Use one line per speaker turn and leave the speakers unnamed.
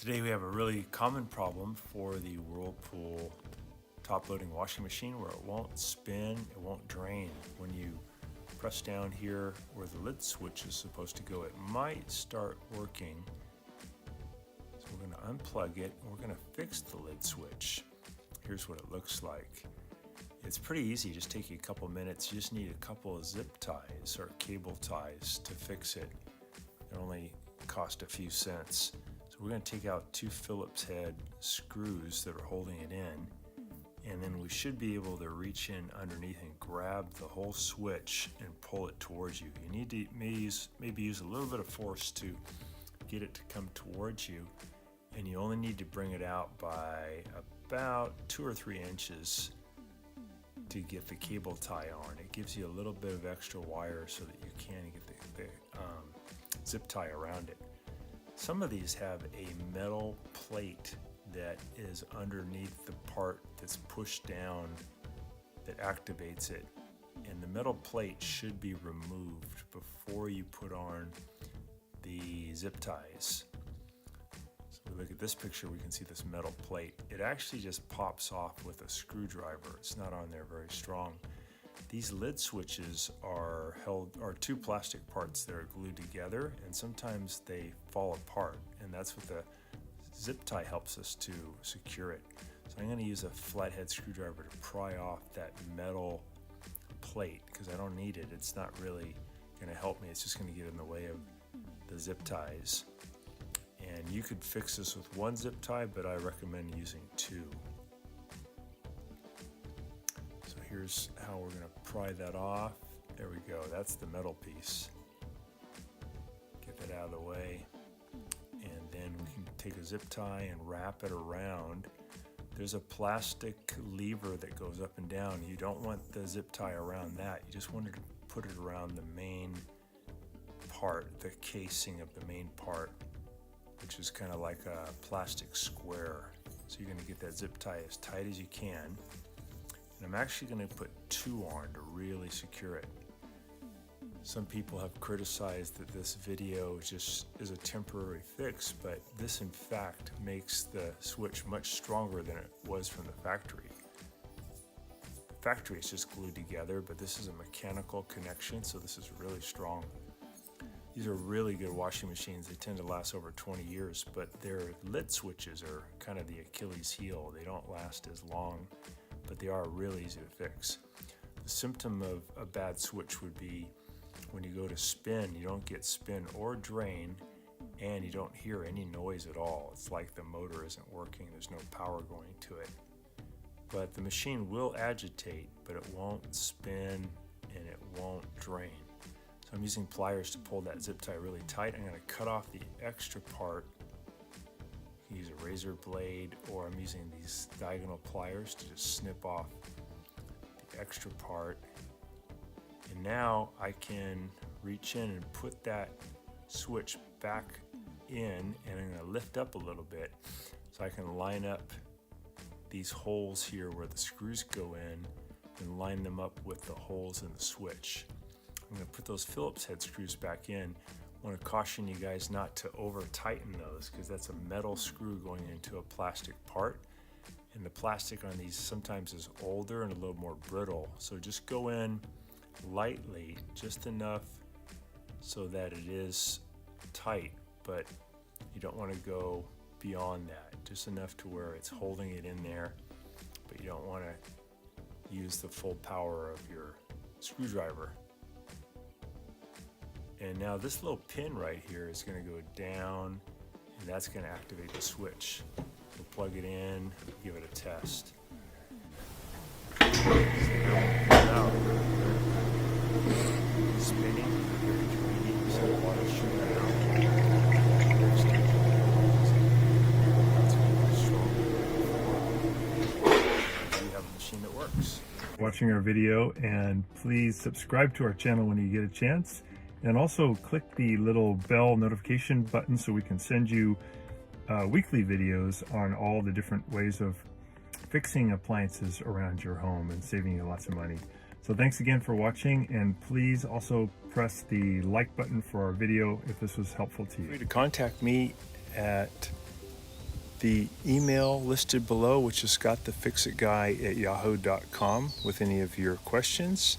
Today we have a really common problem for the Whirlpool top-loading washing machine where it won't spin, it won't drain. When you press down here where the lid switch is supposed to go, it might start working. So we're going to unplug it and we're going to fix the lid switch. Here's what it looks like. It's pretty easy, just take you a couple minutes. You just need a couple of zip ties or cable ties to fix it. It only cost a few cents. So we're going to take out two Phillips head screws that are holding it in, and then we should be able to reach in underneath and grab the whole switch and pull it towards you. You need to maybe use a little bit of force to get it to come towards you, and you only need to bring it out by about 2 or 3 inches to get the cable tie on. It gives you a little bit of extra wire so that you can get the zip tie around it. Some of these have a metal plate that is underneath the part that's pushed down that activates it, and the metal plate should be removed before you put on the zip ties. So we look at this picture, we can see this metal plate. It actually just pops off with a screwdriver. It's not on there very strong. These lid switches are two plastic parts that are glued together, and sometimes they fall apart, and that's what the zip tie helps us to secure it. So I'm going to use a flathead screwdriver to pry off that metal plate because I don't need it. It's not really going to help me. It's just going to get in the way of the zip ties. And you could fix this with one zip tie, but I recommend using 2. So here's how we're going to pry that off. There we go. That's the metal piece. Get that out of the way. And then we can take a zip tie and wrap it around. There's a plastic lever that goes up and down. You don't want the zip tie around that. You just want to put it around the main part, the casing of the main part, which is kind of like a plastic square. So you're going to get that zip tie as tight as you can. And I'm actually going to put 2 on to really secure it. Some people have criticized that this video just is a temporary fix, but this in fact makes the switch much stronger than it was from the factory. The factory is just glued together, but this is a mechanical connection, so this is really strong. These are really good washing machines. They tend to last over 20 years, but their lid switches are kind of the Achilles heel. They don't last as long, but they are really easy to fix. The symptom of a bad switch would be when you go to spin, you don't get spin or drain, and you don't hear any noise at all. It's like the motor isn't working, there's no power going to it. But the machine will agitate, but it won't spin and it won't drain. So I'm using pliers to pull that zip tie really tight. I'm going to cut off the extra part. You can use a razor blade, or I'm using these diagonal pliers to just snip off the extra part. And now I can reach in and put that switch back in, and I'm going to lift up a little bit so I can line up these holes here where the screws go in and line them up with the holes in the switch. I'm going to put those Phillips head screws back in. I want to caution you guys not to over tighten those because that's a metal screw going into a plastic part, and the plastic on these sometimes is older and a little more brittle. So just go in lightly, just enough so that it is tight, but you don't want to go beyond that. Just enough to where it's holding it in there, but you don't want to use the full power of your screwdriver. And now this little pin right here is going to go down, and that's going to activate the switch. We'll plug it in, give it a test. Spinning, very draining, so the water shooting out. That's going to be stronger. You have a machine that works. Watching our video, and please subscribe to our channel when you get a chance, and also click the little bell notification button so we can send you weekly videos on all the different ways of fixing appliances around your home and saving you lots of money. So thanks again for watching, and please also press the like button for our video if this was helpful to you. Feel free to contact me at the email listed below, which is scottthefixitguy@yahoo.com with any of your questions.